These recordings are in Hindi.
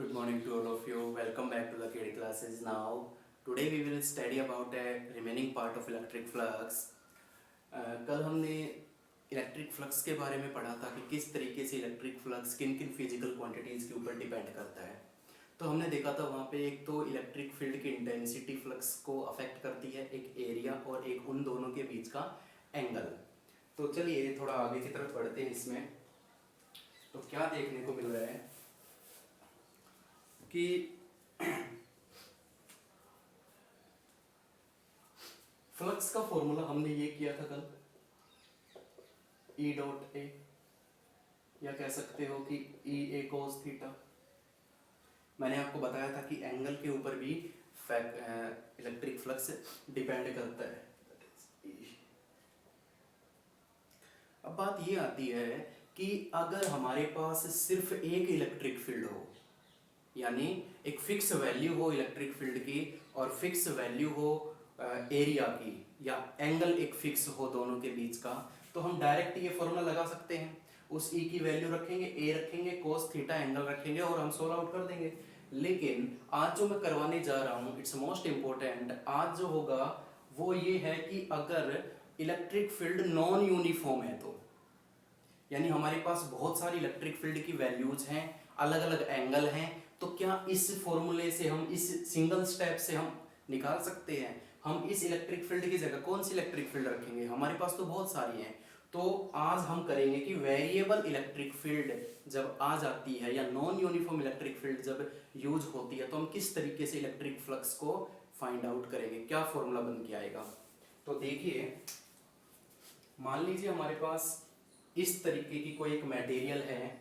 Good morning to all of you. Welcome back to the KD classes. Now, today we will study about a remaining part of electric flux. कल हमने इलेक्ट्रिक फ्लक्स के बारे में पढ़ा था कि किस तरीके से इलेक्ट्रिक फ्लक्स किन किन फिजिकल क्वांटिटीज़ के ऊपर डिपेंड करता है। तो हमने देखा था वहाँ पे एक तो इलेक्ट्रिक फील्ड की इंटेंसिटी फ्लक्स को अफेक्ट करती है, एक एरिया और एक उन दोनों के बीच का एंगल। तो चलिए थोड़ा आगे की तरफ बढ़ते हैं। इसमें तो क्या देखने को मिल रहा है कि फ्लक्स का फॉर्मूला हमने ये किया था कल, E डॉट ए, या कह सकते हो कि E ए कोस थीटा। मैंने आपको बताया था कि एंगल के ऊपर भी इलेक्ट्रिक फ्लक्स डिपेंड करता है। अब बात ये आती है कि अगर हमारे पास सिर्फ एक इलेक्ट्रिक फील्ड हो, यानी एक फिक्स वैल्यू हो इलेक्ट्रिक फील्ड की और फिक्स वैल्यू हो एरिया की, या एंगल एक फिक्स हो दोनों के बीच का, तो हम डायरेक्ट ये फॉर्मूला लगा सकते हैं। उस ई की वैल्यू रखेंगे, ए रखेंगे, कोस थीटा एंगल रखेंगे और हम सोल्व आउट कर देंगे। लेकिन आज जो मैं करवाने जा रहा हूँ, इट्स मोस्ट इम्पोर्टेंट, आज जो होगा वो ये है कि अगर इलेक्ट्रिक फील्ड नॉन यूनिफॉर्म है, तो यानी हमारे पास बहुत सारी इलेक्ट्रिक फील्ड की वैल्यूज हैं, अलग अलग एंगल हैं, तो क्या इस फॉर्मूले से हम, इस सिंगल स्टेप से हम निकाल सकते हैं हम इस इलेक्ट्रिक फील्ड की जगह कौन सी इलेक्ट्रिक फील्ड रखेंगे। हमारे पास तो बहुत सारी हैं। तो आज हम करेंगे कि वेरिएबल इलेक्ट्रिक फील्ड जब आ जाती है या नॉन यूनिफॉर्म इलेक्ट्रिक फील्ड जब यूज होती है, तो हम किस तरीके से इलेक्ट्रिक फ्लक्स को फाइंड आउट करेंगे, क्या फॉर्मूला बन के आएगा। तो देखिए, मान लीजिए हमारे पास इस तरीके की कोई एक मटेरियल है,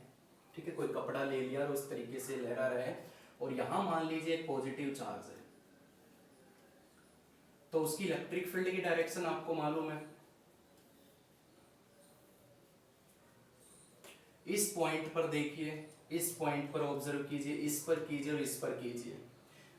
ठीक है, कोई कपड़ा ले लिया और उस तरीके से लहरा रहा है, और यहां मान लीजिए एक पॉजिटिव चार्ज है, तो उसकी इलेक्ट्रिक फील्ड की डायरेक्शन आपको मालूम है। इस पॉइंट पर देखिए, इस पॉइंट पर ऑब्जर्व कीजिए, इस पर कीजिए और इस पर कीजिए।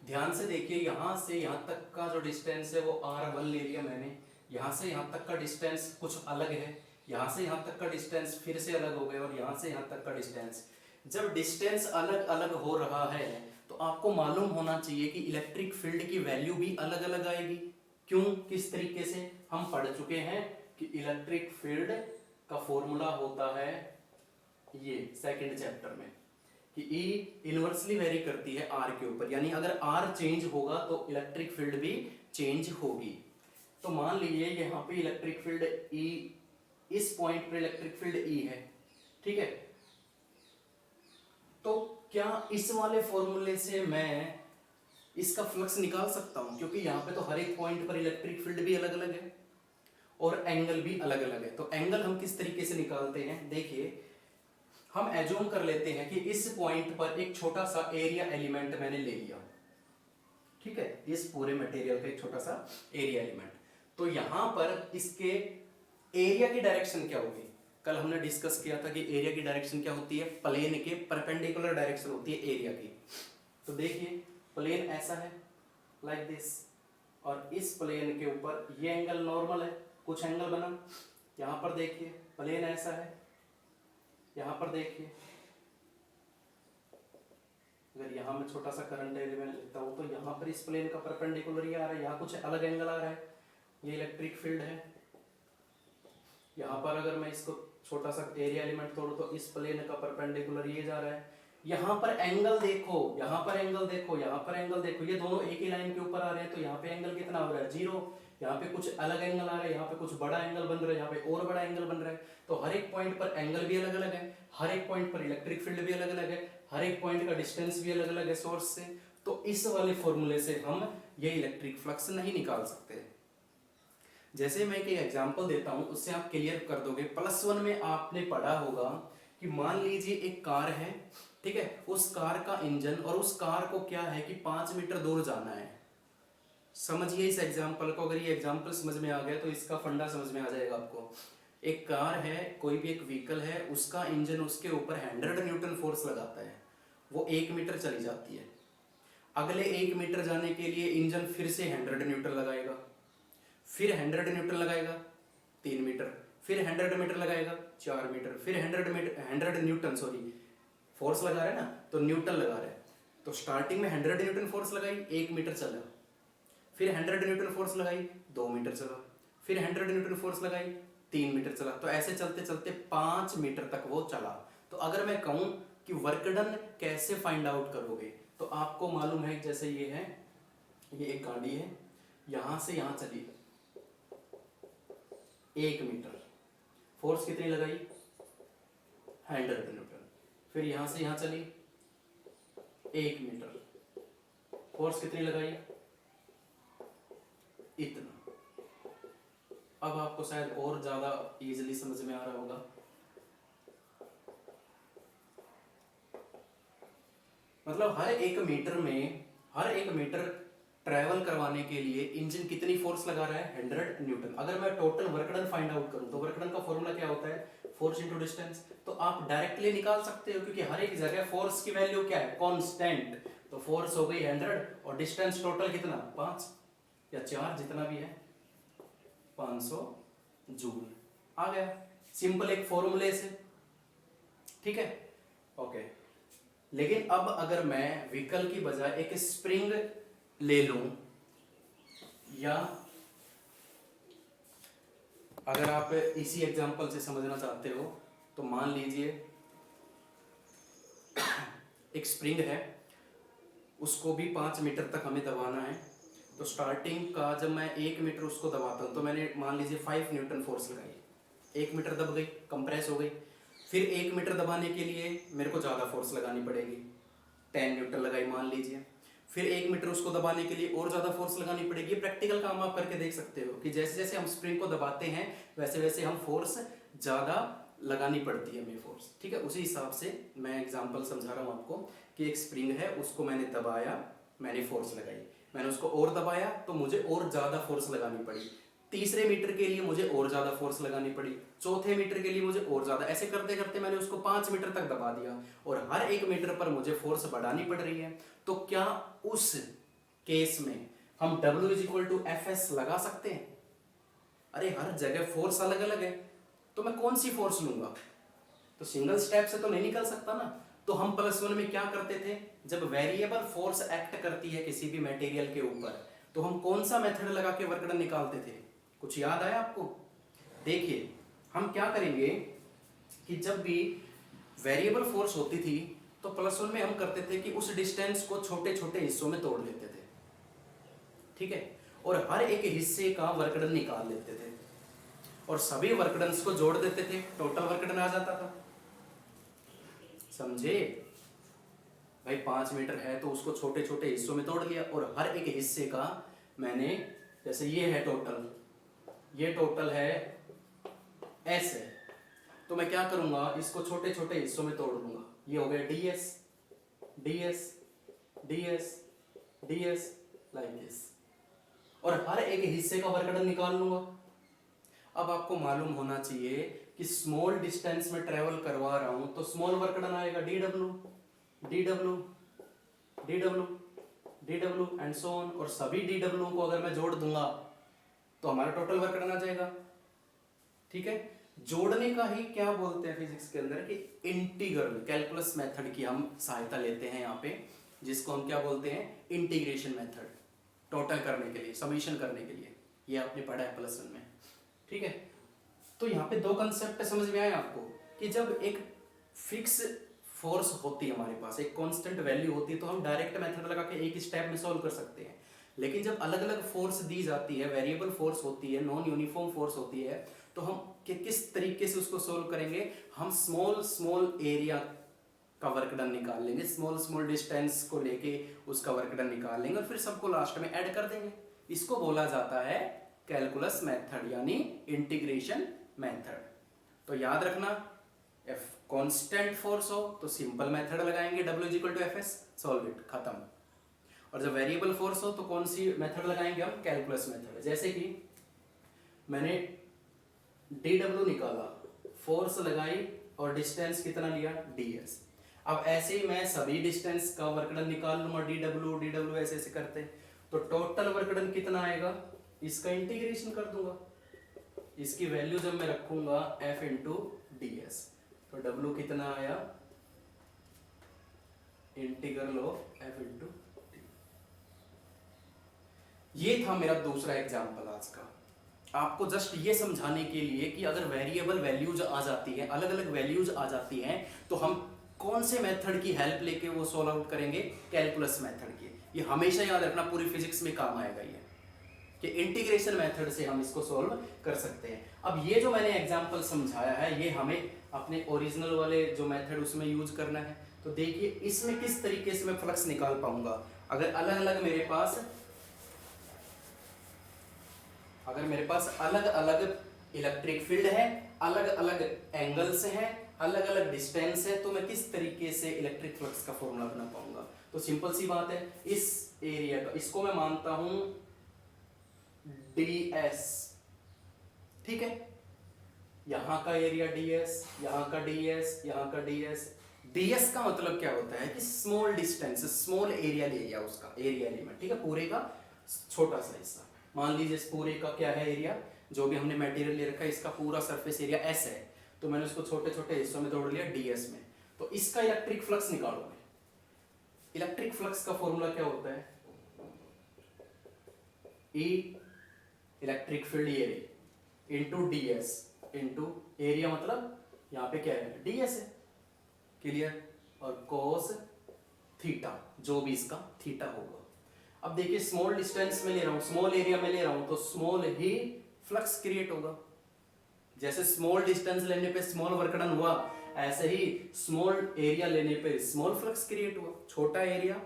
ध्यान से देखिए, यहां से यहां तक का जो डिस्टेंस है वो r1 ले लिया मैंने, यहां से यहां तक का डिस्टेंस कुछ अलग है, यहां से यहां तक का डिस्टेंस फिर से अलग हो गया, और यहां से यहां तक का डिस्टेंस। जब डिस्टेंस अलग अलग हो रहा है तो आपको मालूम होना चाहिए कि इलेक्ट्रिक फील्ड की वैल्यू भी अलग अलग आएगी। क्यों, किस तरीके से, हम पढ़ चुके हैं कि इलेक्ट्रिक फील्ड का फॉर्मूला होता है ये सेकंड चैप्टर में, कि E इनवर्सली वेरी करती है R के ऊपर, यानी अगर R चेंज होगा तो इलेक्ट्रिक फील्ड भी चेंज होगी। तो मान लीजिए यहाँ पे इलेक्ट्रिक फील्ड E, इस पॉइंट पर इलेक्ट्रिक फील्ड E है, ठीक है। तो क्या इस वाले फॉर्मूले से मैं इसका फ्लक्स निकाल सकता हूं, क्योंकि यहाँ पे तो हर एक पॉइंट पर इलेक्ट्रिक फील्ड भी अलग अलग है और एंगल भी अलग अलग है। तो एंगल हम किस तरीके से निकालते हैं, देखिए, हम एज्यूम कर लेते हैं कि इस पॉइंट पर एक छोटा सा एरिया एलिमेंट मैंने ले लिया, ठीक है, इस पूरे मटेरियल का एक छोटा सा एरिया एलिमेंट। तो यहां पर इसके एरिया की डायरेक्शन क्या होगी, कल हमने डिस्कस किया था कि एरिया की डायरेक्शन क्या होती है, प्लेन के परपेंडिकुलर डायरेक्शन होती है एरिया की। तो देखिए, प्लेन ऐसा है लाइक दिस, और इस प्लेन के ऊपर ये एंगल नॉर्मल है, कुछ एंगल बना। यहां पर देखिए प्लेन ऐसा है, यहां पर देखिए, अगर यहां मैं छोटा सा करंट एलिमेंट लेता हूं तो यहां पर इस प्लेन का परपेंडिकुलर ये आ रहा है, यहां कुछ अलग एंगल आ रहा है, ये इलेक्ट्रिक फील्ड है। यहां पर अगर मैं इसको छोटा सा एरिया एलिमेंट तोड़ूं तो इस प्लेन का परपेंडिकुलर ये जा रहा है। यहां पर एंगल देखो, यहां पर एंगल देखो, यहां पर एंगल देखो, ये दोनों एक ही लाइन के ऊपर आ रहे हैं, तो यहाँ पे एंगल कितना हो रहा है, 0। यहाँ पे कुछ अलग एंगल आ रहा है, यहाँ पे कुछ बड़ा एंगल बन रहा है, यहाँ पे और बड़ा एंगल बन रहा है। तो हर एक पॉइंट पर एंगल भी अलग अलग है, हर एक पॉइंट पर इलेक्ट्रिक फील्ड भी अलग अलग है, हर एक पॉइंट का डिस्टेंस भी अलग अलग है सोर्स से। तो इस वाले फॉर्मूले से हम ये इलेक्ट्रिक फ्लक्स नहीं निकाल सकते। जैसे मैं एक एग्जांपल देता हूं, उससे आप क्लियर कर दोगे। +1 में आपने पढ़ा होगा कि मान लीजिए एक कार है, ठीक है, उस कार का इंजन, और उस कार को क्या है कि 5 मीटर दूर जाना है। समझिए इस एग्जांपल को, अगर ये एग्जांपल समझ में आ गया तो इसका फंडा समझ में आ जाएगा आपको। एक कार है, कोई भी एक व्हीकल है, उसका इंजन उसके ऊपर 100 न्यूटन फोर्स लगाता है, वो 1 मीटर चली जाती है। अगले 1 मीटर जाने के लिए इंजन फिर से 100 न्यूटन लगाएगा, फिर 100 न्यूटन लगाएगा 3 मीटर, फिर 100 मीटर लगाएगा 4 मीटर, फिर 100 न्यूटन फोर्स लगा रहे हैं ना, तो न्यूटन लगा रहे हैं। तो स्टार्टिंग में 100 न्यूटन फोर्स लगाई, 1 मीटर चला, फिर 100 न्यूटन फोर्स लगाई, 2 मीटर चला, फिर 100 न्यूटन फोर्स लगाई, 3 मीटर चला। तो ऐसे चलते चलते 5 मीटर तक वो चला। तो अगर मैं कहूँ कि वर्क डन कैसे फाइंड आउट करोगे, तो आपको मालूम है जैसे ये है, ये एक गाड़ी है, यहां से यहां चली 1 मीटर, फोर्स कितनी लगाई 100 न्यूटन, फिर यहां से यहां चली 1 मीटर, फोर्स कितनी लगाई इतना। अब आपको शायद और ज्यादा इजीली समझ में आ रहा होगा। मतलब हर एक मीटर ट्रैवल करवाने के लिए इंजन कितनी फोर्स लगा रहा है 100 न्यूटन। अगर मैं total work done find out करूं तो वर्क डन का फॉर्मूला क्या होता है फोर्स इनटू डिस्टेंस। तो आप डायरेक्टली निकाल सकते हो क्योंकि हर एक जगह फोर्स की वैल्यू क्या है कांस्टेंट। तो फोर्स हो गई 100 और डिस्टेंस टोटल कितना 5 या 4 जितना भी है 500 जूल। आ गया सिंपल एक फॉर्मूले से, ठीक है ओके। लेकिन अब अगर मैं व्हीकल की बजाय एक स्प्रिंग ले लूं, या अगर आप इसी एग्जांपल से समझना चाहते हो तो मान लीजिए एक स्प्रिंग है, उसको भी 5 मीटर तक हमें दबाना है। तो स्टार्टिंग का जब मैं 1 मीटर उसको दबाता हूं तो मैंने मान लीजिए 5 न्यूटन फोर्स लगाई, 1 मीटर दब गई, कंप्रेस हो गई। फिर 1 मीटर दबाने के लिए मेरे को ज़्यादा फोर्स लगानी पड़ेगी, 10 न्यूटन लगाई मान लीजिए। फिर 1 मीटर उसको दबाने के लिए और ज़्यादा फोर्स लगानी पड़ेगी। प्रैक्टिकल काम आप करके देख सकते हो कि जैसे जैसे हम स्प्रिंग को दबाते हैं वैसे वैसे हम फोर्स ज़्यादा लगानी पड़ती है हमें फोर्स, ठीक है। उसी हिसाब से मैं एग्जांपल समझा रहा हूँ आपको कि एक स्प्रिंग है, उसको मैंने दबाया, मैंने फोर्स लगाई, मैंने उसको और दबाया तो मुझे और ज़्यादा फोर्स लगानी पड़ी। तीसरे मीटर के लिए मुझे और ज़्यादा फोर्स लगानी पड़ी, चौथे मीटर के लिए मुझे और ज़्यादा, ऐसे करते करते मैंने उसको 5 मीटर तक दबा दिया और हर एक मीटर पर मुझे फोर्स बढ़ानी पड़ रही है। तो क्या उस केस में हम W = Fs लगा सकते हैं? अरे हर जगह फोर्स अलग अलग है तो मैं कौन सी फोर्स लूंगा? तो सिंगल स्टेप से तो नहीं निकल सकता ना। तो हम +1 में क्या करते थे, जब वेरिएबल फोर्स एक्ट करती है किसी भी मटेरियल के ऊपर तो हम कौन सा मेथड लगा के वर्क डन निकालते थे? कुछ याद आया आपको? देखिए हम क्या करेंगे कि जब भी वेरिएबल फोर्स होती थी तो +1 में हम करते थे कि उस डिस्टेंस को छोटे छोटे हिस्सों में तोड़ लेते थे, ठीक है, और हर एक हिस्से का वर्क डन निकाल लेते थे और सभी वर्क डन्स को जोड़ देते थे, टोटल वर्क डन आ जाता था। समझे भाई? 5 मीटर है तो उसको छोटे छोटे हिस्सों में तोड़ लिया और हर एक हिस्से का मैंने, जैसे ये है टोटल, ये टोटल है S है, तो मैं क्या करूंगा इसको छोटे छोटे हिस्सों में तोड़ दूंगा। ये हो गया ds ds ds ds like this, और हर एक हिस्से का वर्क डन निकाल लूंगा। अब आपको मालूम होना चाहिए कि स्मॉल डिस्टेंस में ट्रेवल करवा रहा हूं तो स्मॉल वर्क डन आएगा dw dw dw dw and so on, और सभी dw को अगर मैं जोड़ दूंगा तो हमारा टोटल वर्क डन आ जाएगा, ठीक है। जोड़ने का ही क्या बोलते हैं फिजिक्स के अंदर कि इंटीग्रल कैलकुलस मेथड की हम सहायता लेते हैं यहाँ पे, जिसको हम क्या बोलते हैं इंटीग्रेशन मेथड, टोटल करने के लिए, समीशन करने के लिए। ये आपने पढ़ा है +1 में, ठीक है। तो यहाँ पे दो कंसेप्ट समझ में आए आपको कि जब एक फिक्स फोर्स होती है हमारे पास, एक कांस्टेंट वैल्यू होती है तो हम डायरेक्ट मेथड लगा के एक स्टेप में सॉल्व कर सकते हैं। लेकिन जब अलग अलग फोर्स दी जाती है, वेरिएबल फोर्स होती है, नॉन यूनिफॉर्म फोर्स होती है, तो हम किस तरीके से उसको सोल्व करेंगे? हम स्मॉल स्मॉल एरिया का वर्क डन निकाल लेंगे, स्मॉल स्मॉल डिस्टेंस को लेके उसका वर्क डन निकाल लेंगे और फिर सबको लास्ट में ऐड कर देंगे। इसको बोला जाता है कैलकुलस मेथड यानी इंटीग्रेशन मेथड। तो याद रखना, एफ कांस्टेंट फोर्स हो तो सिंपल मेथड लगाएंगे W = Fs, सॉल्व इट, खत्म। और जब वेरिएबल फोर्स हो तो कौन सी मेथड लगाएंगे हम? Calculus method. जैसे कि मैंने dw निकाला, फोर्स लगाई और डिस्टेंस कितना लिया ds। अब ऐसे ही मैं सभी डिस्टेंस का वर्क डन निकाल लूंगा, dw ऐसे ऐसे करते, तो टोटल वर्क डन कितना आएगा? इसका इंटीग्रेशन कर दूंगा, इसकी वैल्यू जब मैं रखूंगा F × ds, तो w कितना आया integral of F into T. ये था मेरा दूसरा एग्जाम्पल आज का। आपको जस्ट ये समझाने के लिए कि अगर वेरिएबल वैल्यूज आ जाती है, अलग अलग वैल्यूज आ जाती हैं, तो हम कौन से मेथड की हेल्प लेके वो सॉल्व आउट करेंगे, कैलकुलस मेथड की। ये हमेशा याद रखना, पूरी फिजिक्स में काम आएगा ये, कि इंटीग्रेशन मेथड से हम इसको सॉल्व कर सकते हैं। अब ये जो मैंने एग्जांपल समझाया है, ये हमें अपने ओरिजिनल वाले जो मेथड उसमें यूज करना है। तो देखिए इसमें किस तरीके से मैं फ्लक्स निकाल पाऊंगा। अगर अलग अलग मेरे पास अलग अलग इलेक्ट्रिक फील्ड है, अलग अलग एंगल्स हैं, अलग अलग डिस्टेंस है, तो मैं किस तरीके से इलेक्ट्रिक फ्लक्स का फॉर्मूला बना पाऊंगा। तो सिंपल सी बात है, इस एरिया का, इसको मैं मानता हूं ds, ठीक है, यहां का एरिया ds, यहां का ds, यहां का ds। ds का मतलब क्या होता है कि स्मॉल डिस्टेंस, स्मॉल एरिया ले लिया उसका एरिया एलिमेंट, ठीक है, पूरे का छोटा सा हिस्सा। मान लीजिए इस पूरे का क्या है एरिया, जो भी हमने मटेरियल ले रखा है, इसका पूरा सरफेस एरिया s है, तो मैंने उसको छोटे छोटे हिस्सों में तोड़ लिया ds में। तो इसका इलेक्ट्रिक फ्लक्स निकालो। इलेक्ट्रिक फ्लक्स का फॉर्मूला क्या होता है, E electric field area into ds into area, मतलब यहाँ पे क्या है ds है, क्लियर, और कोस थीटा, जो भी इसका थीटा होगा। अब देखिए स्मॉल डिस्टेंस में ले रहा हूँ, स्मॉल एरिया में ले रहा हूँ, तो स्मॉल ही फ्लक्स क्रिएट होगा। जैसे स्मॉल डिस्टेंस लेने पे स्मॉल वर्क डन हुआ, ऐसे ही स्मॉल एरिया लेने पे स्मॉल फ्लक्स क्रिएट हुआ। छोटा एरिया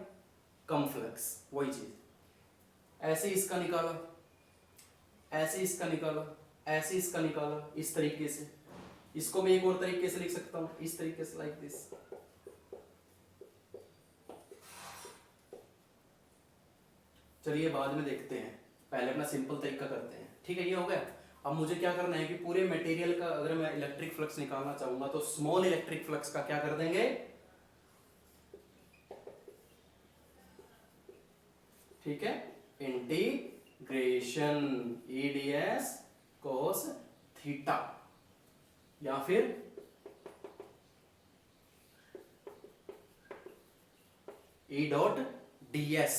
कम फ्लक्स, वही चीज। ऐसे इसका निकाला, ऐसे इसका निकाला, ऐसे इसका निकाला, इस तरीके से। इसको मैं एक और तरीके से लिख सकता हूं, इस तरीके से, लाइक दिस। चलिए बाद में देखते हैं, पहले अपना सिंपल तरीका करते हैं, ठीक है। ये हो गया। अब मुझे क्या करना है कि पूरे मटेरियल का अगर मैं इलेक्ट्रिक फ्लक्स निकालना चाहूंगा, तो स्मॉल इलेक्ट्रिक फ्लक्स का क्या कर देंगे, ठीक है, इंटीग्रेशन eds cos थीटा, या फिर E डॉट ds।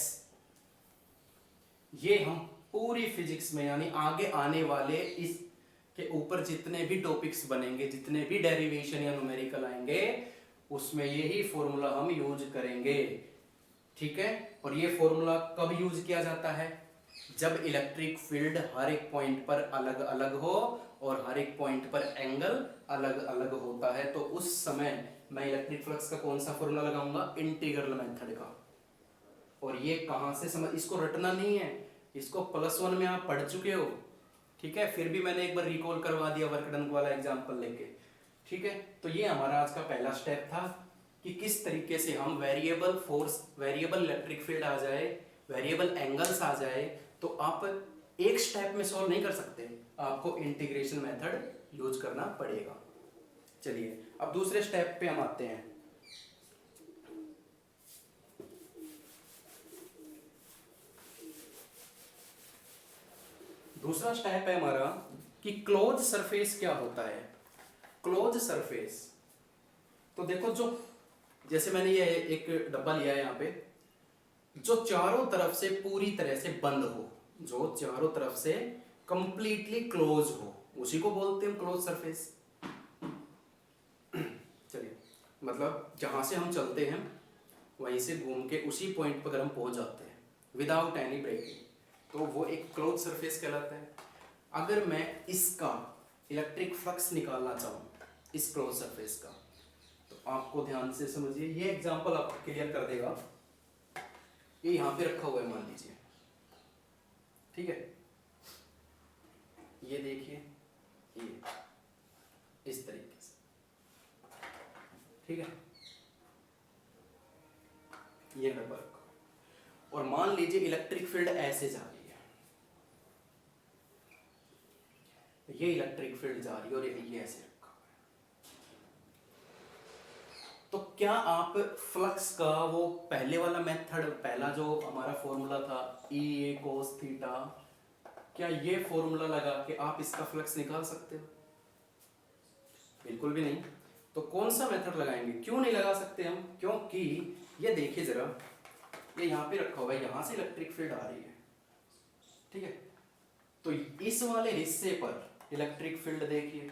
ये हम पूरी फिजिक्स में, यानी आगे आने वाले इस के ऊपर जितने भी टॉपिक्स बनेंगे, जितने भी डेरिवेशन या न्यूमेरिकल आएंगे, उसमें यही फॉर्मूला हम यूज करेंगे, ठीक है। और ये फॉर्मूला कब यूज किया जाता है, जब इलेक्ट्रिक फील्ड हर एक पॉइंट पर अलग अलग हो और हर एक पॉइंट पर एंगल अलग अलग होता है, तो उस समय मैं इलेक्ट्रिक फ्लक्स का कौन सा फॉर्मूला लगाऊंगा, इंटीग्रल मेथड का। और ये कहां से समझ, इसको रटना नहीं है, इसको +1 में आप पढ़ चुके हो, ठीक है। फिर भी मैंने एक बार रिकॉल करवा दिया वर्क डन वाला एग्जांपल लेके, ठीक है। तो ये हमारा आज का पहला स्टेप था कि किस तरीके से हम variable force, variable electric field आ जाए, वेरिएबल एंगल्स आ जाए, तो आप एक स्टेप में सॉल्व नहीं कर सकते, आपको इंटीग्रेशन मेथड यूज करना पड़ेगा। चलिए अब दूसरे स्टेप पे हम आते हैं। दूसरा स्टेप है हमारा कि क्लोज सरफेस क्या होता है। क्लोज सरफेस, तो देखो, जो जैसे मैंने ये एक डब्बा लिया है यहाँ पे, जो चारों तरफ से पूरी तरह से बंद हो, जो चारों तरफ से कंप्लीटली क्लोज हो, उसी को बोलते हैं क्लोज सरफेस। चलिए, मतलब जहां से हम चलते हैं वहीं से घूम के उसी पॉइंट पर अगर हम पहुंच जाते हैं विदाउट एनी ब्रेकिंग, तो वो एक क्लोज सरफेस कहलाता है। अगर मैं इसका इलेक्ट्रिक फ्लक्स निकालना चाहूँ इस क्लोज सरफेस का, तो आपको ध्यान से समझिए, ये एग्जांपल आपको क्लियर कर देगा। ये यहाँ पे रखा हुआ है मान लीजिए, ठीक है, ये देखिए, ये इस तरीके से, ठीक है, ये डब्बा रखा, और मान लीजिए इलेक्ट्रिक फील्ड ऐसे जा रही है, ये इलेक्ट्रिक फील्ड जा रही है और ये ऐसे रखा हुआ है। तो क्या आप फ्लक्स का वो पहले वाला मेथड, पहला जो हमारा फॉर्मूला था E cos थीटा, क्या ये फॉर्मूला लगा के आप इसका फ्लक्स निकाल सकते हो? बिल्कुल भी नहीं। तो कौन सा मेथड लगाएंगे? क्यों नहीं लगा सकते हम? क्योंकि ये देखिए जरा, ये यहाँ पे रखा हुआ है, यहाँ से इलेक्ट्रिक फील्ड आ रही है, ठीक है। तो इस वाले हिस्से पर इलेक्ट्रिक फील्ड देखिए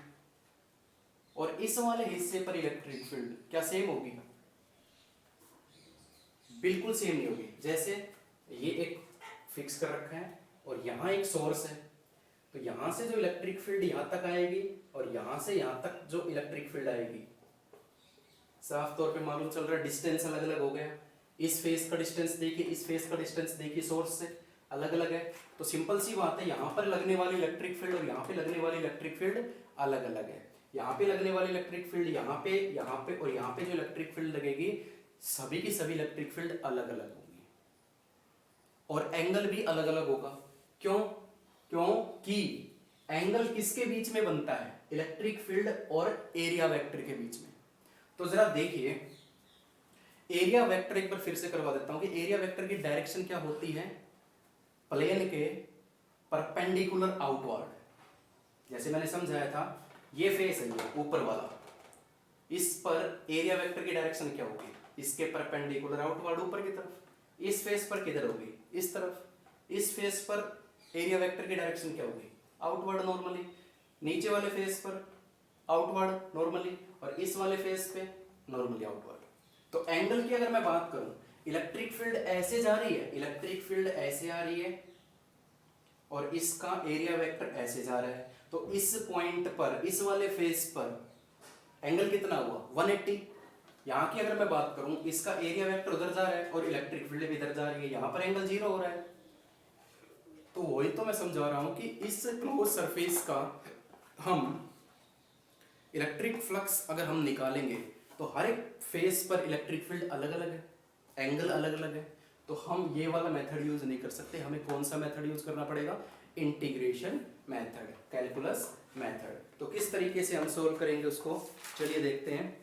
और इस वाले हिस्से पर इलेक्ट्रिक फील्ड क्या सेम होगी? बिल्कुल सेम नहीं होगी। जैसे ये एक फिक्स कर रखा है और यहाँ एक सोर्स है, तो यहाँ से जो इलेक्ट्रिक फील्ड यहाँ तक आएगी और यहाँ से यहाँ तक जो इलेक्ट्रिक फील्ड आएगी, साफ तौर पे मालूम चल रहा है डिस्टेंस अलग अलग हो गया। इस फेस का डिस्टेंस देखिए, इस फेस का डिस्टेंस देखिए, सोर्स से अलग अलग है। तो सिंपल सी बात है, यहाँ पर लगने वाली इलेक्ट्रिक फील्ड और यहाँ पे लगने वाली इलेक्ट्रिक फील्ड अलग अलग है। यहाँ पे लगने वाली इलेक्ट्रिक फील्ड यहाँ पे और यहाँ पे जो इलेक्ट्रिक फील्ड लगेगी, सभी की सभी इलेक्ट्रिक फील्ड अलग अलग होगी और एंगल भी अलग अलग होगा। क्यों? क्योंकि एंगल किसके बीच में बनता है? इलेक्ट्रिक फील्ड और एरिया वेक्टर के बीच में। तो जरा देखिए, एरिया वेक्टर एक बार फिर से करवा देता हूं कि एरिया वेक्टर की डायरेक्शन क्या होती है? प्लेन के परपेंडिकुलर आउटवर्ड। जैसे मैंने समझाया था, ये फेस है ये ऊपर वाला, इस पर एरिया वेक्टर की डायरेक्शन क्या होगी? इसके परपेंडिकुलर आउटवर्ड ऊपर की तरफ। इस फेस पर किधर होगी? इस तरफ। इस फेस पर एरिया वेक्टर की डायरेक्शन क्या होगी? Outward normally. नीचे वाले फेस पर आउटवर्ड नॉर्मली और इस वाले फेस पे नॉर्मली आउटवर्ड। तो एंगल की अगर मैं बात करूं, इलेक्ट्रिक फील्ड ऐसे जा रही है, इलेक्ट्रिक फील्ड ऐसे आ रही है और इसका एरिया वेक्टर ऐसे जा रहा है, तो इस पॉइंट पर, इस वाले फेस पर एंगल कितना हुआ? 180। यहां की अगर मैं बात करूं, इसका एरिया वेक्टर उधर जा रहा है और इलेक्ट्रिक फील्ड भी इधर जा रही है, यहां पर एंगल 0 हो रहा है। तो वही तो मैं समझा रहा हूं कि इस क्लोज सरफेस का हम इलेक्ट्रिक फ्लक्स अगर हम निकालेंगे तो हर एक फेस पर इलेक्ट्रिक फील्ड अलग अलग है, एंगल अलग अलग है। तो हम ये वाला मेथड यूज नहीं कर सकते। हमें कौन सा मेथड यूज करना पड़ेगा? Integration method, calculus method. तो किस तरीके से हम सोल्व करेंगे उसको, चलिए देखते हैं।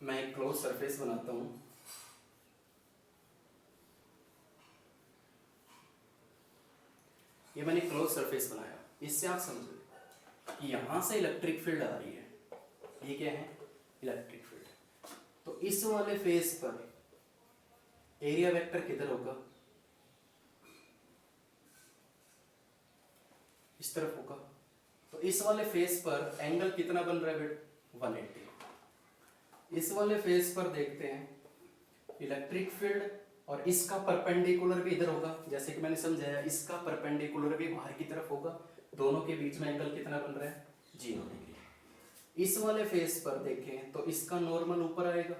मैं एक क्लोज सरफेस बनाता हूं। ये मैंने क्लोज सरफेस बनाया, इससे आप समझो कि यहां से इलेक्ट्रिक फील्ड आ रही है, ये क्या है? Electric field. तो इस वाले फेस पर एरिया वेक्टर किधर होगा? इस तरफ होगा। तो इस वाले फेस पर एंगल कितना बन रहा है? 180। इस वाले फेस पर देखते हैं इलेक्ट्रिक फील्ड और इसका परपेंडिकुलर भी इधर होगा, जैसे कि मैंने समझाया, इसका परपेंडिकुलर भी बाहर की तरफ होगा। दोनों के बीच में एंगल कितना बन रहा है? 0 डिग्री। इस वाले फेस पर देखें तो इसका नॉर्मल ऊपर आएगा,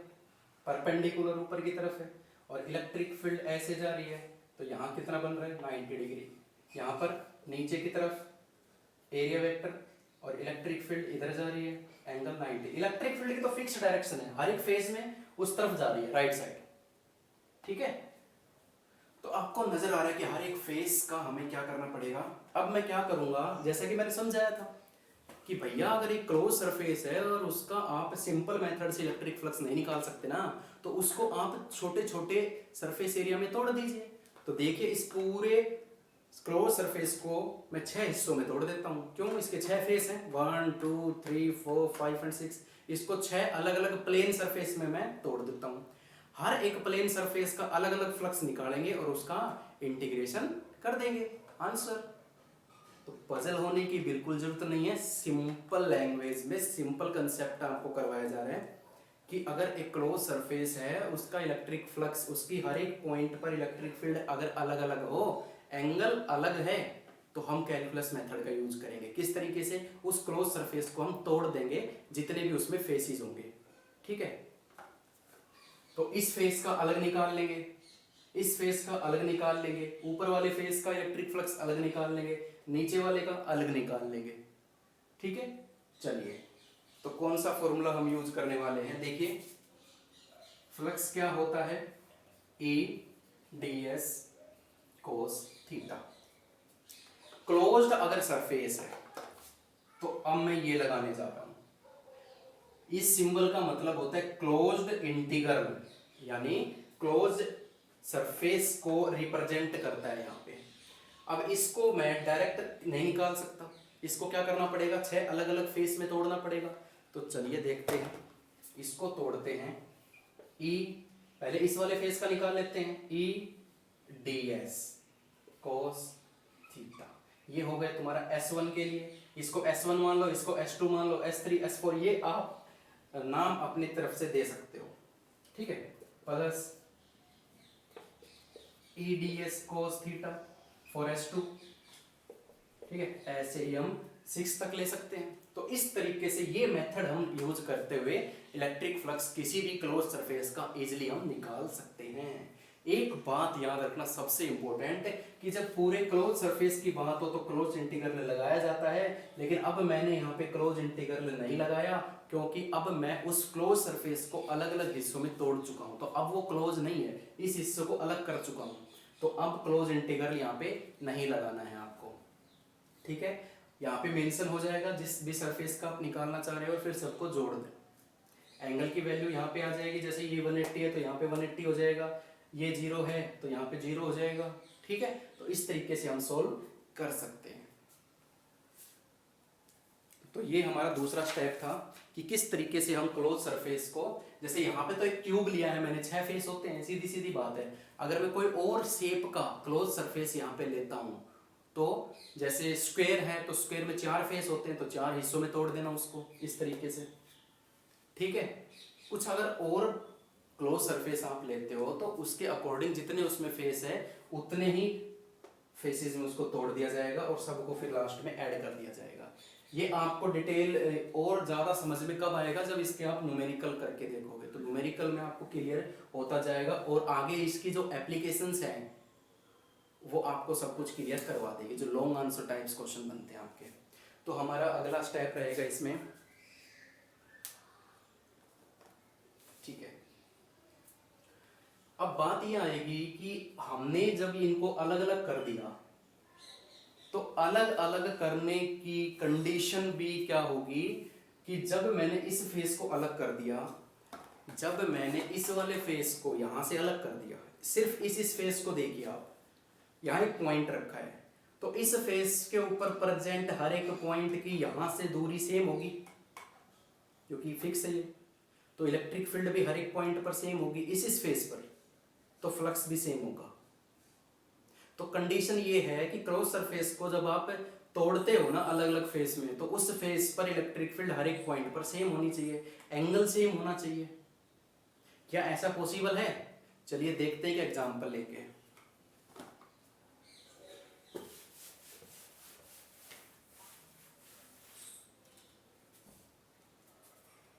परपेंडिकुलर ऊपर की तरफ है और इलेक्ट्रिक फील्ड ऐसे जा रही है, तो यहाँ कितना बन रहा है? 90 डिग्री। यहाँ पर नीचे की तरफ एरिया वेक्टर और इलेक्ट्रिक फील्ड इधर जा रही है, एंगल 90। इलेक्ट्रिक फील्ड की तो फिक्स डायरेक्शन है, हर एक फेज में उस तरफ जा रही है, राइट साइड, ठीक है। तो आपको नजर आ रहा है कि हर एक फेस का हमें क्या करना पड़ेगा। अब मैं क्या करूंगा, जैसा कि मैंने समझाया था कि भैया अगर एक क्लोज सरफेस है और उसका आप सिंपल मेथड से इलेक्ट्रिक फ्लक्स नहीं निकाल सकते ना, तो उसको आप छोटे छोटे सरफेस एरिया में तोड़ दीजिए। तो देखिए, इस पूरे क्लोज सरफेस को मैं 6 हिस्सों में तोड़ देता हूं। क्यों? इसके 6 फेस हैं, 1 2 3 4 5 एंड 6। इसको 6 अलग अलग प्लेन सरफेस में मैं तोड़ देता हूं। हर एक प्लेन सरफेस का अलग अलग फ्लक्स निकालेंगे और उसका इंटीग्रेशन कर देंगे, आंसर। तो पजल होने की बिल्कुल जरूरत नहीं है। सिंपल लैंग्वेज में सिंपल कंसेप्ट आपको करवाया जा रहा है कि अगर एक क्लोज सरफेस है, उसका इलेक्ट्रिक फ्लक्स, उसकी हर एक पॉइंट पर इलेक्ट्रिक फील्ड अगर अलग अलग हो, एंगल अलग है, तो हम कैलकुलस मेथड का यूज करेंगे। किस तरीके से? उस क्लोज सरफेस को हम तोड़ देंगे जितने भी उसमें फेसेस होंगे, ठीक है। तो इस फेस का अलग निकाल लेंगे, इस फेस का अलग निकाल लेंगे, ऊपर वाले फेस का इलेक्ट्रिक फ्लक्स अलग निकाल लेंगे, नीचे वाले का अलग निकाल लेंगे, ठीक है। चलिए, तो कौन सा फॉर्मूला हम यूज करने वाले हैं? देखिए, फ्लक्स क्या होता है? E ds cos theta. Closed अगर सरफेस है तो अब मैं ये लगाने जा रहा हूं, इस सिंबल का मतलब होता है क्लोज्ड इंटीग्रल, यानी क्लोज्ड सरफेस को रिप्रेजेंट करता है यहाँ पे। अब इसको मैं डायरेक्ट नहीं निकाल सकता, इसको क्या करना पड़ेगा, 6 अलग अलग फेस में तोड़ना पड़ेगा। तो चलिए देखते हैं, इसको तोड़ते हैं। ई, पहले इस वाले फेस का निकाल लेते हैं, E D S cos theta, ये हो गया तुम्हारा S1 के लिए। इसको S1 मान लो, इसको S2 मान लो, S3 S4, ये आप नाम अपनी तरफ से दे सकते हो, ठीक है। Plus E D S cos theta for S2, ठीक है। ऐसे ही हम 6 तक ले सकते हैं। तो इस तरीके से ये मेथड हम यूज करते हुए इलेक्ट्रिक फ्लक्स किसी भी क्लोज सरफेस का इजीली हम निकाल सकते हैं। एक बात याद रखना सबसे इंपॉर्टेंट है कि जब पूरे क्लोज सरफेस की बात हो तो क्लोज इंटीग्रल लगाया जाता है, लेकिन अब मैंने यहाँ पे क्लोज इंटीग्रल नहीं लगाया क्योंकि अब मैं उस क्लोज सरफेस को अलग अलग हिस्सों में तोड़ चुका हूँ। तो अब वो क्लोज नहीं है, इस हिस्से को अलग कर चुका हूँ, तो अब क्लोज इंटीग्रल यहाँ पे नहीं लगाना है आपको, ठीक है। यहाँ पे मेंशन हो जाएगा जिस भी सरफेस का आप निकालना चाह रहे हो, फिर सबको जोड़ दें। एंगल की वैल्यू यहाँ पे आ जाएगी, जैसे ये 180 है तो यहाँ पे 180 हो जाएगा, ये 0 है तो यहाँ पे 0 हो जाएगा, ठीक है। तो इस तरीके से हम सोल्व कर सकते हैं। तो ये हमारा दूसरा स्टेप था कि किस तरीके से हम क्लोज सरफेस को, जैसे यहाँ पे तो एक ट्यूब लिया है मैंने, 6 फेस होते हैं, सीधी सीधी बात है। अगर मैं कोई और शेप का क्लोज सरफेस यहाँ पे लेता हूँ, तो जैसे स्क्वायर है तो स्क्वायर में 4 फेस होते हैं, तो 4 हिस्सों में तोड़ देना उसको इस तरीके से, ठीक है। कुछ अगर और क्लोज सरफेस आप लेते हो तो उसके अकॉर्डिंग जितने उसमें फेस है उतने ही फेसेस में उसको तोड़ दिया जाएगा और सबको फिर लास्ट में ऐड कर दिया जाएगा। ये आपको डिटेल और ज़्यादा समझ में कब आएगा, जब इसके आप न्यूमेरिकल करके देखोगे, तो न्यूमेरिकल में आपको क्लियर होता जाएगा और आगे इसकी जो एप्लीकेशंस हैं वो आपको सब कुछ क्लियर करवा देगी, जो लॉन्ग आंसर टाइप्स क्वेश्चन बनते हैं आपके। तो हमारा अगला स्टेप रहेगा इसमें, ठीक है। अब बात ये आएगी कि हमने जब इनको अलग अलग कर दिया तो अलग अलग करने की कंडीशन भी क्या होगी कि जब मैंने इस फेस को अलग कर दिया, जब मैंने इस वाले फेस को यहां से अलग कर दिया, सिर्फ इस फेस को देखिए आप, यहाँ एक पॉइंट रखा है, तो इस फेस के ऊपर प्रेजेंट हर एक पॉइंट की यहां से दूरी सेम होगी क्योंकि फिक्स है ये, तो इलेक्ट्रिक फील्ड भी हर एक पॉइंट पर सेम होगी इस फेस पर, तो फ्लक्स भी सेम होगा। तो कंडीशन ये है कि क्रॉस सरफेस को जब आप तोड़ते हो ना अलग अलग फेस में, तो उस फेस पर इलेक्ट्रिक फील्ड हर एक पॉइंट पर सेम होनी चाहिए, एंगल सेम होना चाहिए। क्या ऐसा पॉसिबल है? चलिए देखते हैं कि एग्जांपल लेके।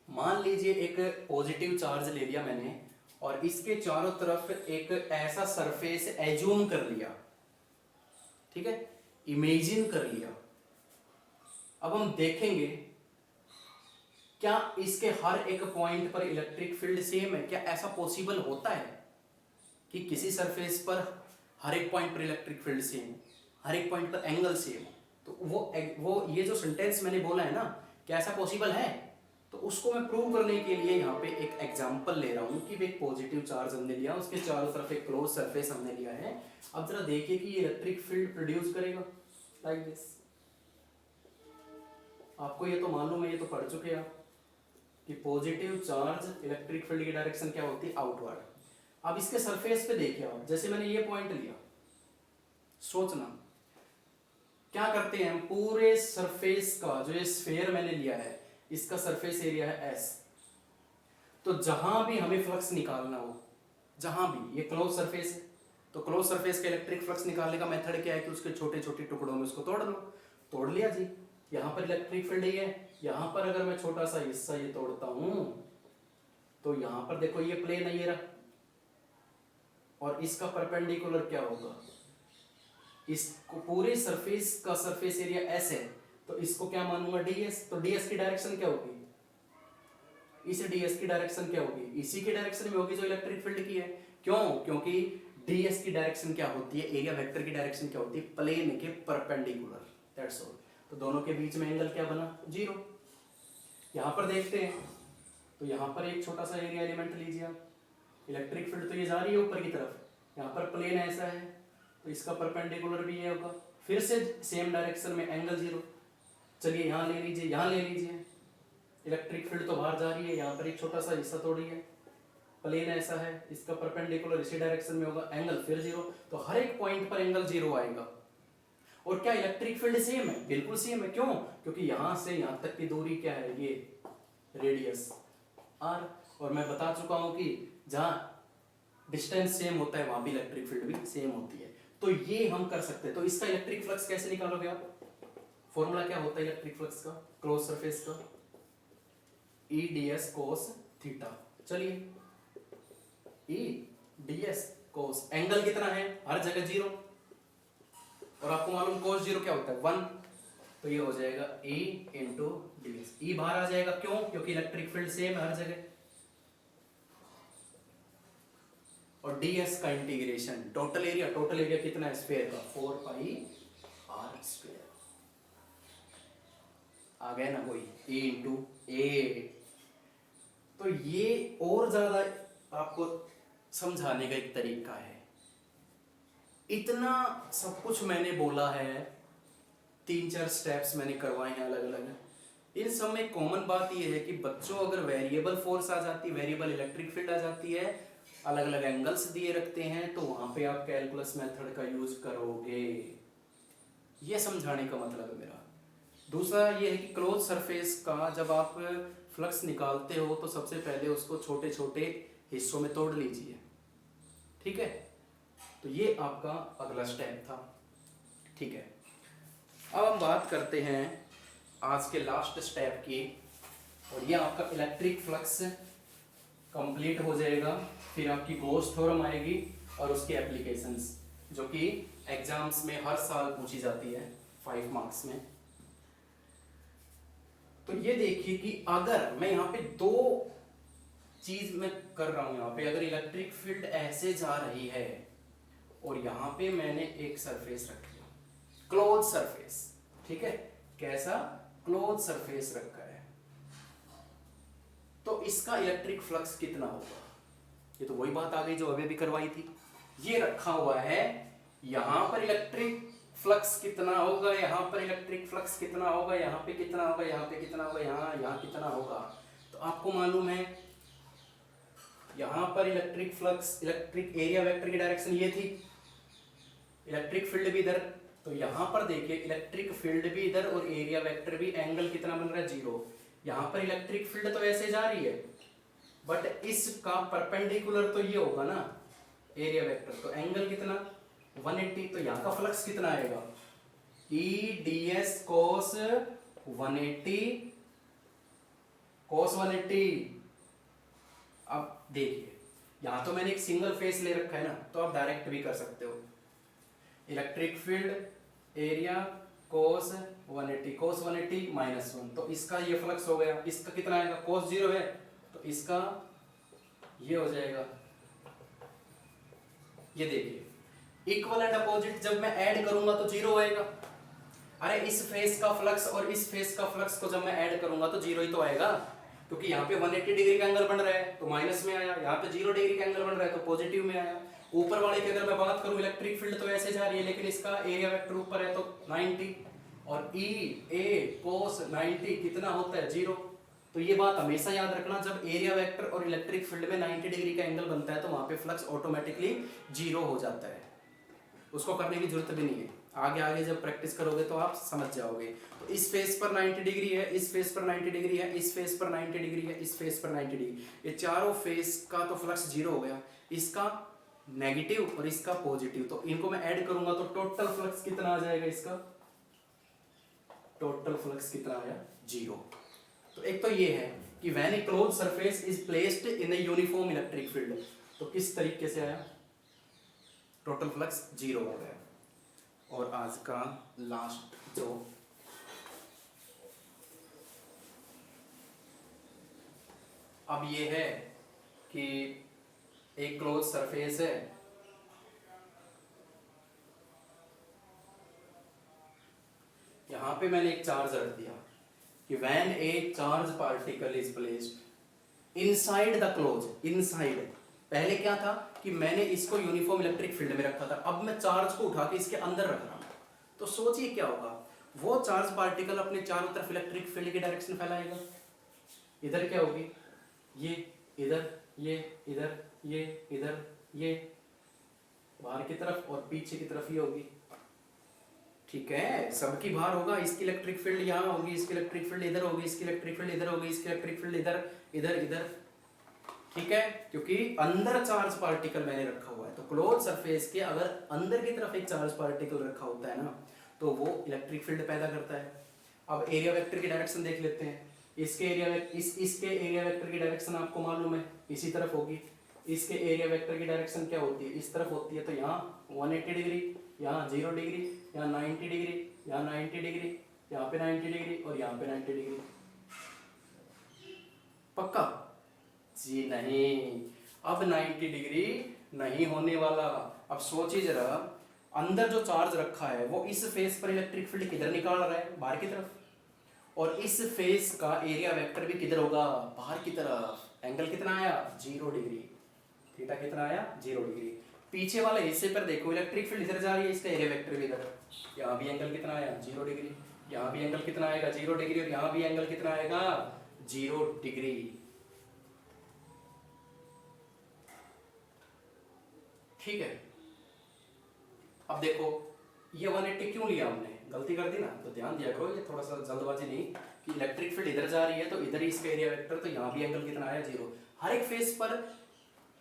मान लीजिए एक पॉजिटिव चार्ज ले लिया मैंने और इसके चारों तरफ एक ऐसा सरफेस एज्यूम कर लिया, ठीक है, इमेजिन कर लिया। अब हम देखेंगे क्या इसके हर एक पॉइंट पर इलेक्ट्रिक फील्ड सेम है, क्या ऐसा पॉसिबल होता है कि किसी सरफेस पर हर एक पॉइंट पर इलेक्ट्रिक फील्ड सेम, हर एक पॉइंट पर एंगल सेम? तो वो ये जो सेंटेंस मैंने बोला है ना, क्या ऐसा पॉसिबल है? तो उसको मैं प्रूव करने के लिए यहाँ पे एक एग्जांपल ले रहा हूँ कि एक पॉजिटिव चार्ज हमने लिया, उसके चारों तरफ एक क्लोज सरफेस हमने लिया है। अब जरा देखिए कि ये इलेक्ट्रिक फील्ड प्रोड्यूस करेगा लाइक दिस। आपको ये तो मालूम है, ये तो पढ़ चुके आप कि पॉजिटिव चार्ज इलेक्ट्रिक फील्ड की डायरेक्शन क्या होती है, आउटवर्ड। अब इसके सरफेस पे देखिए आप, जैसे मैंने ये पॉइंट लिया, सोचना क्या करते हैं हम, पूरे सरफेस का जो ये स्फीयर मैंने लिया है इसका सरफेस एरिया है S, तो जहां भी हमें फ्लक्स निकालना हो, जहां भी ये क्लोज सरफेस है, तो क्लोज सरफेस का इलेक्ट्रिक फ्लक्स निकालने का मेथड क्या है कि उसके छोटे छोटे टुकड़ों में उसको तोड़ लो। तोड़ लिया जी, यहाँ पर इलेक्ट्रिक फील्ड है, यहाँ पर अगर मैं छोटा सा हिस्सा ये तोड़ता हूं तो यहाँ पर देखो ये प्लेन है ये रहा, और इसका परपेंडिकुलर क्या होगा, इसको पूरे सरफेस का सरफेस एरिया S है, तो इसको क्या मानूंगा ds, तो ds की डायरेक्शन क्या होगी, इस ds की डायरेक्शन क्या होगी, इसी की डायरेक्शन में होगी जो इलेक्ट्रिक फील्ड की है। क्यों? क्योंकि ds की डायरेक्शन क्या होती है, एरिया वेक्टर की डायरेक्शन क्या होती है, प्लेन के परपेंडिकुलर, दैट्स ऑल। तो दोनों के बीच में एंगल क्या बना, 0। यहां पर देखते हैं तो यहाँ पर एक छोटा सा एरिया एलिमेंट लीजिए आप, इलेक्ट्रिक फील्ड तो ये जा रही है ऊपर की तरफ, यहाँ पर प्लेन ऐसा है तो इसका परपेंडिकुलर भी ये होगा, फिर से सेम डायरेक्शन में एंगल 0। चलिए यहाँ ले लीजिए, यहाँ ले लीजिए, इलेक्ट्रिक फील्ड तो बाहर जा रही है, यहाँ पर एक छोटा सा हिस्सा तोड़िए, प्लेन ऐसा है, इसका परपेंडिकुलर इसी डायरेक्शन में होगा, एंगल फिर 0। तो हर एक पॉइंट पर एंगल 0 आएगा। और क्या इलेक्ट्रिक फील्ड सेम है? बिल्कुल सेम है। क्यों? क्योंकि यहां से यहां तक की दूरी क्या है, ये रेडियस r। और मैं बता चुका हूं कि जहां डिस्टेंस सेम होता है वहां भी इलेक्ट्रिक फील्ड भी सेम होती है। तो ये हम कर सकते हैं। तो इसका इलेक्ट्रिक फ्लक्स कैसे निकालोगे आप? फॉर्मूला क्या होता है इलेक्ट्रिक फ्लक्स का, क्लोज सरफेस का, E ds cos थीटा। चलिए E ds cos, एंगल कितना है हर जगह 0, और आपको मालूम cos 0 क्या होता है 1, तो ये हो जाएगा E इंटू ds। E बाहर आ जाएगा, क्यों? क्योंकि इलेक्ट्रिक फील्ड सेम है हर जगह। और ds का इंटीग्रेशन, टोटल एरिया कितना है स्फीयर का, 4 पाई r स्क्वायर। आ गया ना कोई, E इंटू a। तो ये और ज्यादा आपको समझाने का एक तरीका है। इतना सब कुछ मैंने बोला है, 3-4 स्टेप्स मैंने करवाए हैं अलग अलग। इन सब में कॉमन बात ये है कि बच्चों अगर वेरिएबल फोर्स आ जाती है, वेरिएबल इलेक्ट्रिक फील्ड आ जाती है, अलग अलग एंगल्स दिए रखते हैं, तो वहां पे आप कैलकुलस मेथड का यूज करोगे। ये समझाने का मतलब है मेरा। दूसरा ये है कि क्लोज सरफेस का जब आप फ्लक्स निकालते हो तो सबसे पहले उसको छोटे छोटे हिस्सों में तोड़ लीजिए, ठीक है। तो ये आपका अगला स्टेप था, ठीक है। अब हम बात करते हैं आज के लास्ट स्टेप की, और ये आपका इलेक्ट्रिक फ्लक्स कंप्लीट हो जाएगा। फिर आपकी गॉस थ्योरम आएगी और उसकी एप्लीकेशंस, जो कि एग्जाम्स में हर साल पूछी जाती है 5 मार्क्स में। तो ये देखिए कि अगर मैं यहाँ पे 2 चीज मैं कर रहा हूं, यहाँ पे अगर इलेक्ट्रिक फील्ड ऐसे जा रही है और यहाँ पे मैंने एक सरफेस रख लिया, क्लोज सरफेस, ठीक है। कैसा? क्लोज सरफेस रखा है, तो इसका इलेक्ट्रिक फ्लक्स कितना होगा? ये तो वही बात आ गई जो अभी भी करवाई थी। ये रखा हुआ है, यहां पर इलेक्ट्रिक फ्लक्स कितना होगा, यहाँ पर इलेक्ट्रिक फ्लक्स कितना होगा, यहाँ पे कितना होगा, यहाँ पे कितना होगा, यहाँ कितना होगा। तो आपको मालूम है यहाँ पर electric flux, electric area vector की डायरेक्शन ये थी, इलेक्ट्रिक फील्ड भी इधर। तो यहाँ पर देखिए इलेक्ट्रिक फील्ड भी इधर और एरिया वेक्टर भी, एंगल कितना बन रहा है 0। यहाँ पर इलेक्ट्रिक फील्ड तो ऐसे जा रही है, बट इसका परपेंडिकुलर तो ये होगा ना एरिया वेक्टर, तो एंगल कितना 180। तो यहाँ का फ्लक्स कितना आएगा, E ds cos 180 cos 180। अब देखिए यहाँ तो मैंने एक सिंगल फेस ले रखा है ना, तो आप डायरेक्ट भी कर सकते हो। इलेक्ट्रिक फील्ड एरिया cos 180 -1, तो इसका ये फ्लक्स हो गया। इसका कितना आएगा, cos 0 है तो इसका ये हो जाएगा। ये देखिए इक्वल एंड अपोजिट जब मैं ऐड करूंगा तो 0 आएगा। अरे इस फेस का फ्लक्स और इस फेस का फ्लक्स को जब मैं ऐड करूंगा तो 0 ही तो आएगा, क्योंकि यहाँ पे 180 डिग्री का एंगल बन रहा है तो माइनस में आया, यहाँ पे 0 डिग्री का एंगल बन रहा है तो पॉजिटिव में आया। ऊपर वाले की अगर मैं बात करूं, इलेक्ट्रिक फील्ड तो ऐसे जा रही है, लेकिन इसका एरिया वेक्टर ऊपर है तो 90, और E A cos 90 कितना होता है 0। तो ये बात हमेशा याद रखना, जब एरिया वेक्टर और इलेक्ट्रिक फील्ड में 90 डिग्री का एंगल बनता है तो वहां पे फ्लक्स ऑटोमेटिकली 0 हो जाता है, उसको करने की जरूरत भी नहीं है। आगे आगे जब प्रैक्टिस करोगे तो आप समझ जाओगे। तो इस फेस पर 90 डिग्री है, इस फेस पर 90 डिग्री है, इस फेस पर 90 डिग्री है, इस फेस पर 90 डिग्री, ये चारों फेस का तो फ्लक्स 0 हो गया, इसका नेगेटिव और इसका पॉजिटिव। तो इनको मैं ऐड करूंगा तो टोटल फ्लक्स कितना आ जाएगा, इसका टोटल फ्लक्स कितना आया 0। तो एक तो ये है कि when a closed surface is placed in a uniform electric field, तो किस तरीके से आया, टोटल फ्लक्स 0 हो गया। और आज का लास्ट जो अब ये है कि एक क्लोज सरफेस है, यहां पे मैंने एक चार्ज रख दिया कि when A charge particle is placed inside the close, inside. पहले क्या था कि मैंने इसको यूनिफॉर्म इलेक्ट्रिक फील्ड में रखा था, अब मैं चार्ज को उठा के इसके अंदर रख रहा हूँ। तो सोचिए क्या होगा, वो चार्ज पार्टिकल अपने चारों तरफ इलेक्ट्रिक फील्ड की डायरेक्शन फैलाएगा। इधर क्या होगी, ये इधर, ये इधर, ये इधर, ये बाहर की तरफ, और पीछे की तरफ ये होगी। ठीक है, सबकी बाहर होगा, इसकी इलेक्ट्रिक फील्ड यहाँ होगी, इसकी इलेक्ट्रिक फील्ड इधर होगी, इसकी इलेक्ट्रिक फील्ड इधर होगी, इसकी इलेक्ट्रिक फील्ड इधर, इधर, इधर। ठीक है, क्योंकि अंदर चार्ज पार्टिकल मैंने रखा हुआ है। तो क्लोज सरफेस के अगर अंदर की तरफ एक चार्ज पार्टिकल रखा होता है ना, तो वो इलेक्ट्रिक फील्ड पैदा करता है। अब एरिया वेक्टर की डायरेक्शन देख लेते हैं। इसके एरिया वेक्टर की डायरेक्शन आपको मालूम है, इसी तरफ होगी। इसके एरिया वेक्टर की डायरेक्शन क्या होती है, इस तरफ होती है। तो यहाँ 180 डिग्री, यहाँ 0 डिग्री, यहाँ 90 डिग्री, यहाँ 90 डिग्री, यहाँ पे 90 डिग्री, और यहाँ पे 90 डिग्री। पक्का जी नहीं, अब 90 डिग्री नहीं होने वाला। अब सोचिए जरा, अंदर जो चार्ज रखा है वो इस फेस पर इलेक्ट्रिक फील्ड किधर निकाल रहा है, बाहर की तरफ, और इस फेस का एरिया वेक्टर भी किधर होगा, बाहर की तरफ। एंगल कितना आया, 0 डिग्री। थीटा कितना आया, 0 डिग्री। पीछे वाले हिस्से पर देखो, इलेक्ट्रिक फील्ड इधर जा रही है, इसका एरिया वेक्टर भी इधर। यहाँ भी एंगल कितना आया, 0 डिग्री। यहाँ भी एंगल कितना आएगा, 0 डिग्री, और यहाँ भी एंगल कितना आएगा, 0 डिग्री। ठीक है, अब देखो ये 180 क्यों लिया हमने, गलती कर दी ना, तो ध्यान दिया करो, ये थोड़ा सा जल्दबाजी नहीं, कि इलेक्ट्रिक फील्ड इधर जा रही है तो इधर ही इसका एरिया वेक्टर, तो यहाँ भी एंगल कितना आया, 0। हर एक फेस पर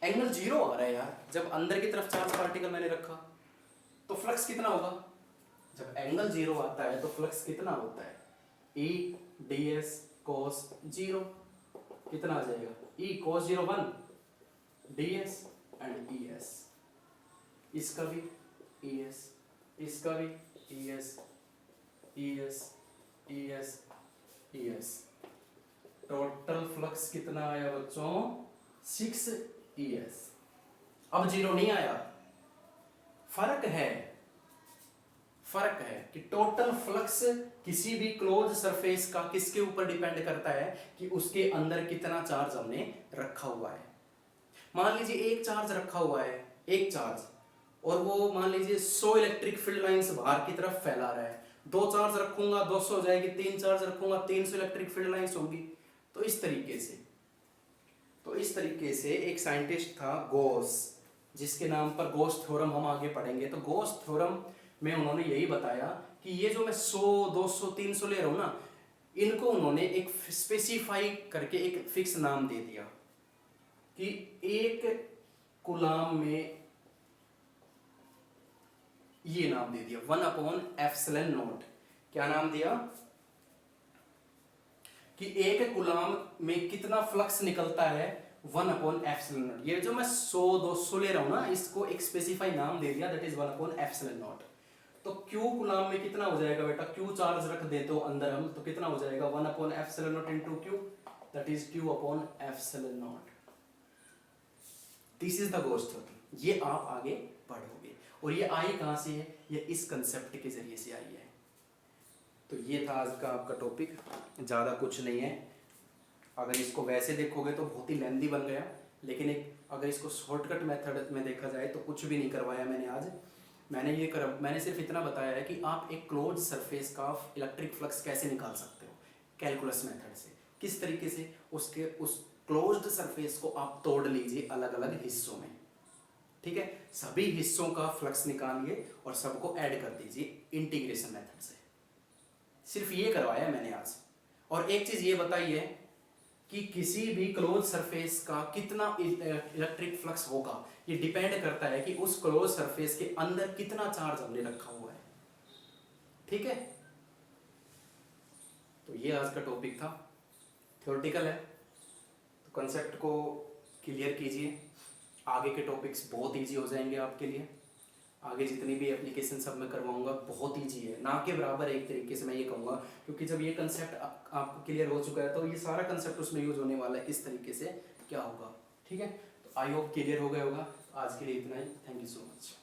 एंगल 0 आ रहा है यार। जब अंदर की तरफ चार्ज पार्टिकल मैंने रखा तो फ्लक्स कितना होगा, जब एंगल 0 आता है तो फ्लक्स कितना होता है, E ds cos 0 कितना आ जाएगा, E cos 0 1 ds and ES, इसका भी ES, इसका भी ES, ES, ES, ES। Total flux कितना आया बच्चों, 6 ES। अब 0 नहीं आया, फर्क है, फर्क है कि टोटल फ्लक्स किसी भी क्लोज सरफेस का किसके ऊपर डिपेंड करता है, कि उसके अंदर कितना चार्ज हमने रखा हुआ है। मान लीजिए एक चार्ज रखा हुआ है, एक चार्ज, और वो मान लीजिए 100 इलेक्ट्रिक फील्ड लाइंस बाहर की तरफ फैला रहा है। 2 चार्ज रखूंगा 200 हो जाएगी, 3 चार्ज रखूंगा 300 इलेक्ट्रिक फील्ड लाइंस होगी। तो इस तरीके से एक साइंटिस्ट था गोस, जिसके नाम पर गोस थ्योरम हम आगे पढ़ेंगे। तो गोस थ्योरम में उन्होंने यही बताया कि ये जो मैं 100, 200, 300 ले रहा हूं ना, इनको उन्होंने एक स्पेसिफाई करके एक फिक्स नाम दे दिया कि 1 कूलाम में, ये नाम दे दिया 1/ε0। क्या नाम दिया कि 1 कूलाम में कितना फ्लक्स निकलता है, 1/ε0। ये जो मैं 100, 200 ले रहा हूं ना, इसको एक स्पेसिफाई नाम दे दिया, दैट इज 1/ε0। तो Q कूलाम में कितना हो जाएगा बेटा, Q चार्ज रख दे तो अंदर हम, तो कितना हो जाएगा 1/ε0 into Q, that is Q/ε0। This is the Gauss theorem. ये आप आगे पढ़ोगे, और ये आई कहां से है, ये इस कंसेप्ट के जरिए से आई है। तो ये था आज का आपका टॉपिक, ज़्यादा कुछ नहीं है। अगर इसको वैसे देखोगे तो बहुत ही लेंदी बन गया, लेकिन अगर इसको शॉर्टकट मेथड में देखा जाए तो कुछ भी नहीं करवाया मैंने आज। मैंने सिर्फ इतना बताया है कि आप एक क्लोज सरफेस का इलेक्ट्रिक फ्लक्स कैसे निकाल सकते हो, कैलकुलस मेथड से। किस तरीके से उस क्लोज्ड सरफेस को आप तोड़ लीजिए अलग अलग हिस्सों में, ठीक है, सभी हिस्सों का फ्लक्स निकालिए और सबको ऐड कर दीजिए इंटीग्रेशन मेथड से। सिर्फ ये करवाया मैंने आज। और एक चीज ये बताई है कि किसी भी क्लोज सरफेस का कितना इलेक्ट्रिक फ्लक्स होगा, ये डिपेंड करता है कि उस क्लोज सरफेस के अंदर कितना चार्ज हमने रखा हुआ है। ठीक है, तो ये आज का टॉपिक था, थ्योरेटिकल है, तो कंसेप्ट को क्लियर कीजिए। आगे के टॉपिक्स बहुत इजी हो जाएंगे आपके लिए। आगे जितनी भी एप्लीकेशन सब मैं करवाऊंगा बहुत ईजी है, ना के बराबर एक तरीके से मैं ये कहूँगा, क्योंकि जब ये कंसेप्ट आपको क्लियर हो चुका है तो ये सारा कंसेप्ट उसमें यूज होने वाला है, किस तरीके से क्या होगा। ठीक है, तो आई होप क्लियर हो गया होगा। आज के लिए इतना ही, थैंक यू सो मच।